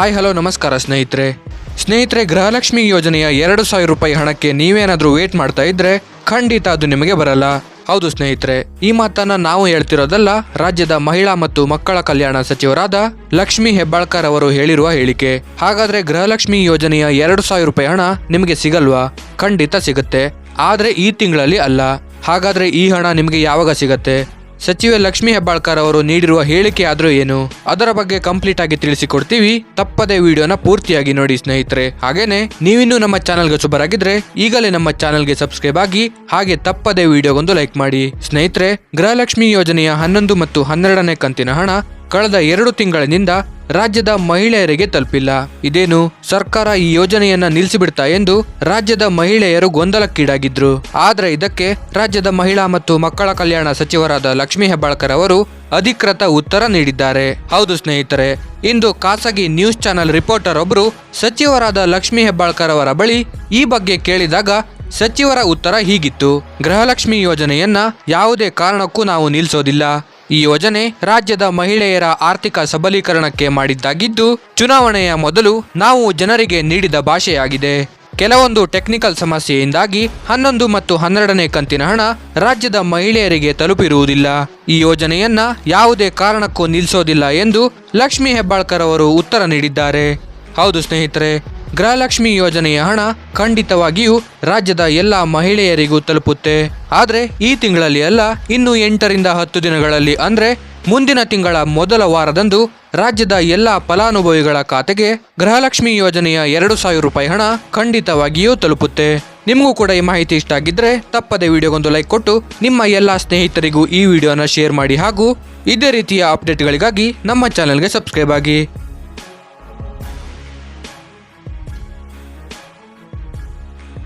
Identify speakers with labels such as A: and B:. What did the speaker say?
A: Hi hello ನಮಸ್ಕಾರ ಸ್ನೇಹಿತರೆ ಗೃಹಲಕ್ಷ್ಮಿ ಯೋಜನೆಯ 2,000 ರೂಪಾಯಿ ಹಣಕ್ಕೆ ನೀವೇನಾದರೂ ವೇಟ್ ಮಾಡ್ತಾ ಇದ್ರೆ ಖಂಡಿತ ಅದು ನಿಮಗೆ ಬರಲ್ಲ. ಹೌದು ಸ್ನೇಹಿತರೆ, ಈ ಮಾತನ್ನ ನಾವು ಹೇಳ್ತಿರೋದಲ್ಲ, ರಾಜ್ಯದ ಮಹಿಳಾ ಮತ್ತು ಮಕ್ಕಳ ಕಲ್ಯಾಣ ಸಚಿವರಾದ ಲಕ್ಷ್ಮಿ ಹೆಬ್ಬಾಳ್ಕರ್ ಅವರು ಹೇಳಿರುವ ಹೇಳಿಕೆ. ಹಾಗಾದ್ರೆ ಗೃಹಲಕ್ಷ್ಮಿ ಯೋಜನೆಯ 2,000 ರೂಪಾಯಿ ಹಣ ನಿಮಗೆ ಸಿಗಲ್ವಾ? ಖಂಡಿತ ಸಿಗುತ್ತೆ, ಆದ್ರೆ ಈ ತಿಂಗಳಲ್ಲಿ ಅಲ್ಲ. ಹಾಗಾದ್ರೆ ಈ ಹಣ ನಿಮಗೆ ಯಾವಾಗ ಸಿಗತ್ತೆ? ಸಚಿವೆ ಲಕ್ಷ್ಮಿ ಹೆಬ್ಬಾಳ್ಕರ್ ಅವರು ನೀಡಿರುವ ಹೇಳಿಕೆ ಆದ್ರೂ ಏನು, ಅದರ ಬಗ್ಗೆ ಕಂಪ್ಲೀಟ್ ಆಗಿ ತಿಳಿಸಿಕೊಡ್ತೀವಿ. ತಪ್ಪದೇ ವಿಡಿಯೋನ ಪೂರ್ತಿಯಾಗಿ ನೋಡಿ ಸ್ನೇಹಿತರೆ. ಹಾಗೇನೆ ನೀವಿನ್ನೂ ನಮ್ಮ ಚಾನಲ್ಗೆ ಹೊಸಬರಾಗಿದ್ರೆ ಈಗಲೇ ನಮ್ಮ ಚಾನಲ್ಗೆ ಸಬ್ಸ್ಕ್ರೈಬ್ ಆಗಿ, ಹಾಗೆ ತಪ್ಪದೇ ವಿಡಿಯೋಗೊಂದು ಲೈಕ್ ಮಾಡಿ. ಸ್ನೇಹಿತರೆ, ಗೃಹಲಕ್ಷ್ಮಿ ಯೋಜನೆಯ 11 ಮತ್ತು 12ನೇ ಕಂತಿನ ಹಣ ಕಳೆದ 2 ತಿಂಗಳಿನಿಂದ ರಾಜ್ಯದ ಮಹಿಳೆಯರಿಗೆ ತಲುಪಿಲ್ಲ. ಇದೇನು ಸರ್ಕಾರ ಈ ಯೋಜನೆಯನ್ನ ನಿಲ್ಲಿಸಿಬಿಡ್ತಾ ಎಂದು ರಾಜ್ಯದ ಮಹಿಳೆಯರು ಗೊಂದಲಕ್ಕೀಡಾಗಿದ್ರು. ಆದ್ರೆ ಇದಕ್ಕೆ ರಾಜ್ಯದ ಮಹಿಳಾ ಮತ್ತು ಮಕ್ಕಳ ಕಲ್ಯಾಣ ಸಚಿವರಾದ ಲಕ್ಷ್ಮಿ ಹೆಬ್ಬಾಳ್ಕರ್ ಅವರು ಅಧಿಕೃತ ಉತ್ತರ ನೀಡಿದ್ದಾರೆ. ಹೌದು ಸ್ನೇಹಿತರೆ, ಇಂದು ಖಾಸಗಿ ನ್ಯೂಸ್ ಚಾನೆಲ್ ರಿಪೋರ್ಟರ್ ಒಬ್ಬರು ಸಚಿವರಾದ ಲಕ್ಷ್ಮಿ ಹೆಬ್ಬಾಳ್ಕರ್ ಅವರ ಬಳಿ ಈ ಬಗ್ಗೆ ಕೇಳಿದಾಗ ಸಚಿವರ ಉತ್ತರ ಹೀಗಿತ್ತು: ಗೃಹಲಕ್ಷ್ಮಿ ಯೋಜನೆಯನ್ನ ಯಾವುದೇ ಕಾರಣಕ್ಕೂ ನಾವು ನಿಲ್ಲಿಸೋದಿಲ್ಲ. ಈ ಯೋಜನೆ ರಾಜ್ಯದ ಮಹಿಳೆಯರ ಆರ್ಥಿಕ ಸಬಲೀಕರಣಕ್ಕೆ ಮಾಡಿದ್ದಾಗಿದ್ದು, ಚುನಾವಣೆಯ ಮೊದಲು ನಾವು ಜನರಿಗೆ ನೀಡಿದ ಭಾಷೆಯಾಗಿದೆ. ಕೆಲವೊಂದು ಟೆಕ್ನಿಕಲ್ ಸಮಸ್ಯೆಯಿಂದಾಗಿ 11 ಮತ್ತು 12ನೇ ಕಂತಿನ ಹಣ ರಾಜ್ಯದ ಮಹಿಳೆಯರಿಗೆ ತಲುಪಿರುವುದಿಲ್ಲ. ಈ ಯೋಜನೆಯನ್ನ ಯಾವುದೇ ಕಾರಣಕ್ಕೂ ನಿಲ್ಲಿಸೋದಿಲ್ಲ ಎಂದು ಲಕ್ಷ್ಮಿ ಹೆಬ್ಬಾಳ್ಕರ್ ಅವರು ಉತ್ತರ ನೀಡಿದ್ದಾರೆ. ಹೌದು ಸ್ನೇಹಿತರೆ, ಗೃಹಲಕ್ಷ್ಮಿ ಯೋಜನೆಯ ಹಣ ಖಂಡಿತವಾಗಿಯೂ ರಾಜ್ಯದ ಎಲ್ಲ ಮಹಿಳೆಯರಿಗೂ ತಲುಪುತ್ತೆ. ಆದರೆ ಈ ತಿಂಗಳಲ್ಲಿ ಅಲ್ಲ, ಇನ್ನು 8 ರಿಂದ 10 ದಿನಗಳಲ್ಲಿ, ಅಂದ್ರೆ ಮುಂದಿನ ತಿಂಗಳ ಮೊದಲ ವಾರದಂದು ರಾಜ್ಯದ ಎಲ್ಲ ಫಲಾನುಭವಿಗಳ ಖಾತೆಗೆ ಗೃಹಲಕ್ಷ್ಮಿ ಯೋಜನೆಯ 2,000 ರೂಪಾಯಿ ಹಣ ಖಂಡಿತವಾಗಿಯೂ ತಲುಪುತ್ತೆ. ನಿಮಗೂ ಕೂಡ ಈ ಮಾಹಿತಿ ಇಷ್ಟ ಆಗಿದ್ರೆ ತಪ್ಪದೆ ವಿಡಿಯೋಗೊಂದು ಲೈಕ್ ಕೊಟ್ಟು ನಿಮ್ಮ ಎಲ್ಲ ಸ್ನೇಹಿತರಿಗೂ ಈ ವಿಡಿಯೋನ ಶೇರ್ ಮಾಡಿ. ಹಾಗೂ ಇದೇ ರೀತಿಯ ಅಪ್ಡೇಟ್ಗಳಿಗಾಗಿ ನಮ್ಮ ಚಾನೆಲ್ಗೆ ಸಬ್ಸ್ಕ್ರೈಬ್ ಆಗಿ.